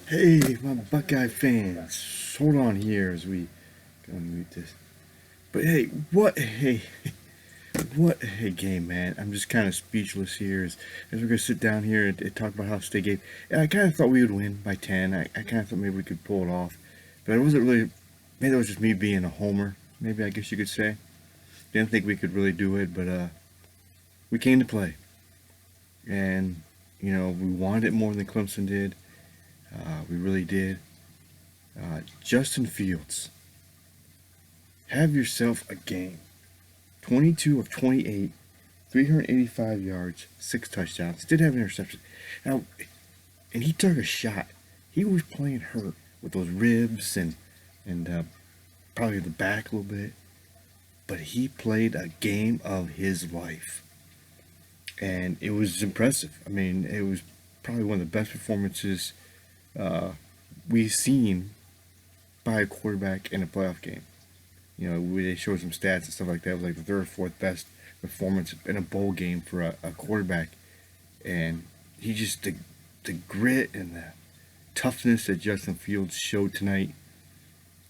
Hey, my Buckeye fans, hold on here as we go and mute this. But hey, what a game, man! I'm just kind of speechless here as we're gonna sit down here and talk about how State game. And I kind of thought we would win by 10. I kind of thought maybe we could pull it off, but it wasn't really. Maybe that was just me being a homer. Maybe I guess you could say. Didn't think we could really do it, but we came to play, and we wanted it more than Clemson did. We really did. Justin Fields, have yourself a game. 22 of 28, 385 yards, 6 touchdowns. Did have an interception. Now, and he took a shot. He was playing hurt with those ribs and probably the back a little bit. But he played a game of his life. And it was impressive. I mean, it was probably one of the best performances we've seen by a quarterback in a playoff game. They showed some stats and stuff like that. It was like the third or fourth best performance in a bowl game for a quarterback. And he just, the grit and the toughness that Justin Fields showed tonight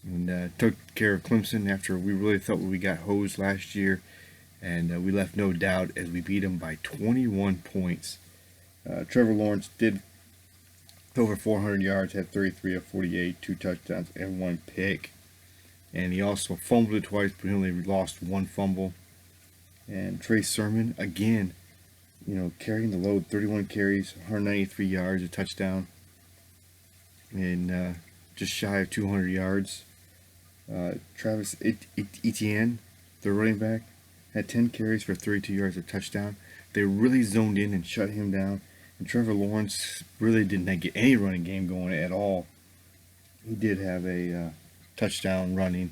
and took care of Clemson after we really thought we got hosed last year. And we left no doubt as we beat them by 21 points. Trevor Lawrence did over 400 yards, had 33 of 48, 2 touchdowns, and 1 pick. And he also fumbled it twice, but he only lost 1 fumble. And Trey Sermon, again, carrying the load, 31 carries, 193 yards, a touchdown, and just shy of 200 yards. Travis Etienne, the running back, had 10 carries for 32 yards, a touchdown. They really zoned in and shut him down. And Trevor Lawrence really did not get any running game going at all. He did have a touchdown running,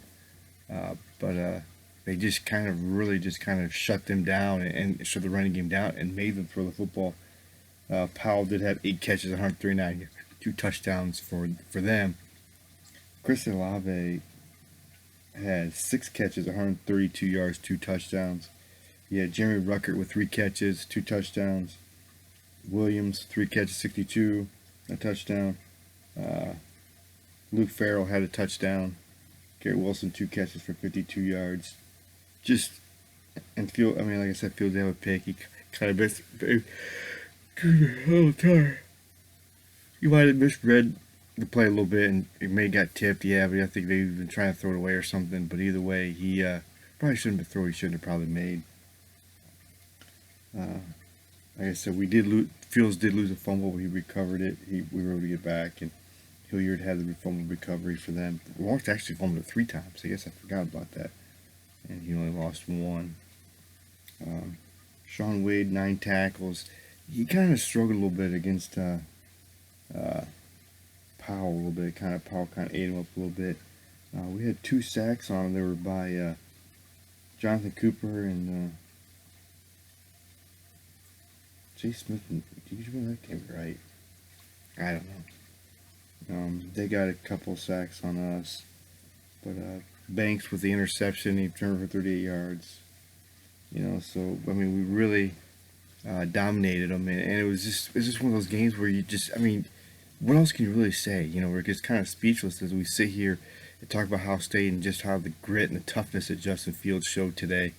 but they just kind of shut them down and shut the running game down and made them throw the football. Powell did have 8 catches, 139, 2 touchdowns for them. Chris Olave had 6 catches, 132 yards, 2 touchdowns. He had Jeremy Ruckert with 3 catches, 2 touchdowns. Williams, 3 catches, 62, a touchdown. Luke Farrell had a touchdown. Garrett Wilson, 2 catches for 52 yards. And Field, like I said, Fields had a pick. He kind of missed. You might have misread the play a little bit, and it may have got tipped. Yeah, but I think they've been trying to throw it away or something. But either way, he probably shouldn't have thrown. He shouldn't have probably made. Like I said, Fields did lose a fumble, but he recovered it. We were able to get back, and Hilliard had the fumble recovery for them. Lawrence actually fumbled it 3 times. I guess I forgot about that. And he only lost 1. Sean Wade, 9 tackles. He kind of struggled a little bit against Powell a little bit. Powell kind of ate him up a little bit. We had 2 sacks on him. They were by Jonathan Cooper and Jay Smith. Did you remember that game right? I don't know. They got a couple sacks on us, but Banks with the interception, he turned for 38 yards. So we really dominated them, and it was just one of those games where what else can you really say? We're just kind of speechless as we sit here and talk about Ohio State and just how the grit and the toughness that Justin Fields showed today.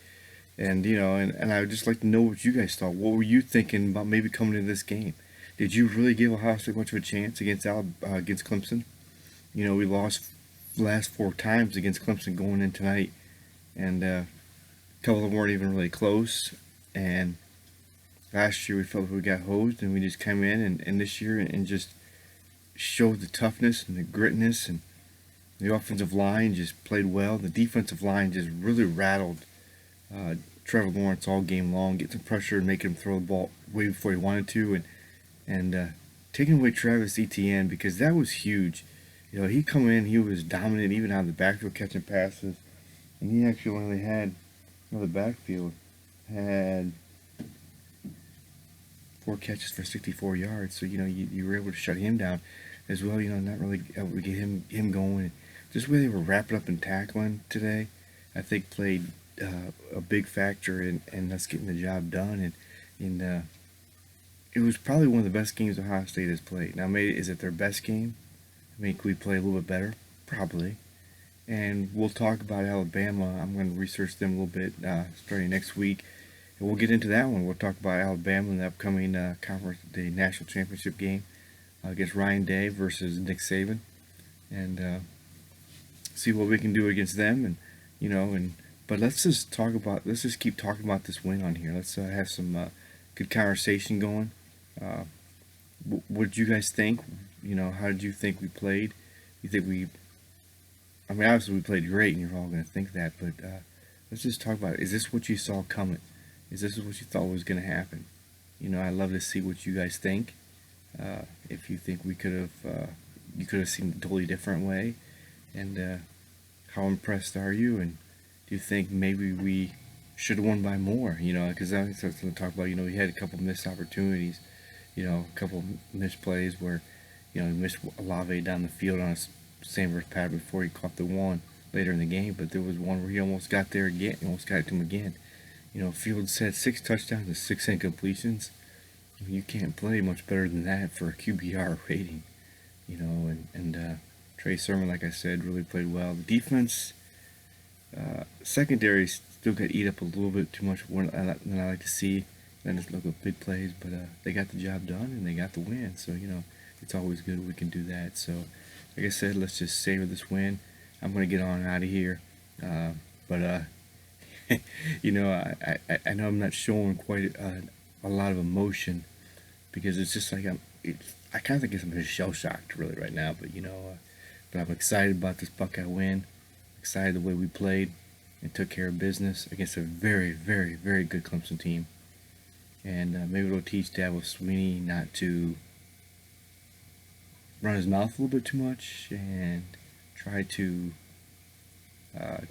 And and I would just like to know what you guys thought. What were you thinking about maybe coming into this game? Did you really give Ohio State much of a chance against Clemson? We lost the last 4 times against Clemson going in tonight, and a couple of them weren't even really close. And last year we felt like we got hosed, and we just came in and this year and just showed the toughness and the gritness, and the offensive line just played well. The defensive line just really rattled Trevor Lawrence all game long, get some pressure and make him throw the ball way before he wanted to, and taking away Travis Etienne, because that was huge. He come in, he was dominant even out of the backfield catching passes, and he actually only had the backfield had 4 catches for 64 yards. So you were able to shut him down as well. Not really able to get him going. Just the way they were wrapping up and tackling today, I think played a big factor in us getting the job done. it was probably one of the best games Ohio State has played. Now, maybe is it their best game? I mean, could we play a little bit better? Probably. And we'll talk about Alabama. I'm going to research them a little bit starting next week, and we'll get into that one. We'll talk about Alabama in the upcoming conference, the national championship game against Ryan Day versus Nick Saban, and see what we can do against them. And but let's just keep talking about this win on here. Let's have some good conversation going. What did you guys think? How did you think we played? You think I mean, obviously we played great, and you're all going to think that, but let's just talk about it. Is this what you saw coming? Is this what you thought was going to happen? I'd love to see what you guys think. If you think you could have seen it a totally different way, and how impressed are you? And do you think maybe we should have won by more? Because I was going to talk about, we had a couple missed opportunities, a couple missed plays where, we missed Olave down the field on a same verse pattern before he caught the one later in the game, but there was one where he almost got there again, almost got it to him again. Fields had 6 touchdowns and 6 incompletions. You can't play much better than that for a QBR rating, and Trey Sermon, like I said, really played well. The defense, secondary still got eat up a little bit too much more than I like to see. Then just look at big plays, but they got the job done and they got the win. So it's always good if we can do that. So, like I said, let's just savor this win. I'm gonna get on out of here, but I know I'm not showing quite a lot of emotion because it's just like I kind of think I'm just shell shocked really right now. But but I'm excited about this Buckeye win. Excited the way we played and took care of business against a very, very, very good Clemson team. And maybe it'll teach Dabo Swinney not to run his mouth a little bit too much and try to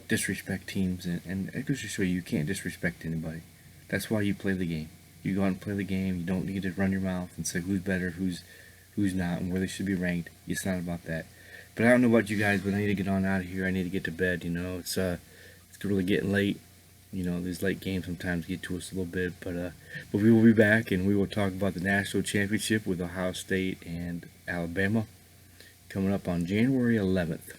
disrespect teams. And it goes to show you can't disrespect anybody. That's why you play the game. You go out and play the game. You don't need to run your mouth and say who's better, who's not, and where they should be ranked. It's not about that. But I don't know about you guys, but I need to get on out of here. I need to get to bed. It's really getting late. These late games sometimes get to us a little bit, but we will be back, and we will talk about the national championship with Ohio State and Alabama coming up on January 11th.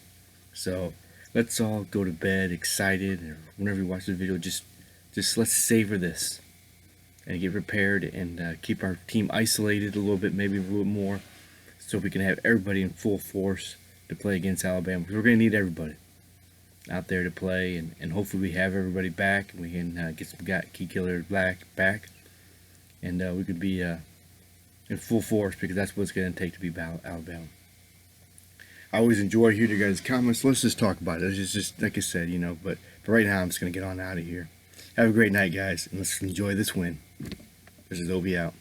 So let's all go to bed excited, or whenever you watch the video, just let's savor this and get prepared and keep our team isolated a little bit, maybe a little more, so we can have everybody in full force to play against Alabama, because we're going to need everybody out there to play, and hopefully we have everybody back, and we can get some key killers back, and we could be in full force, because that's what it's going to take to beat Alabama. I always enjoy hearing your guys' comments. Let's just talk about it. It's just like I said, but right now I'm just going to get on out of here. Have a great night, guys, and let's enjoy this win. This is Obi out.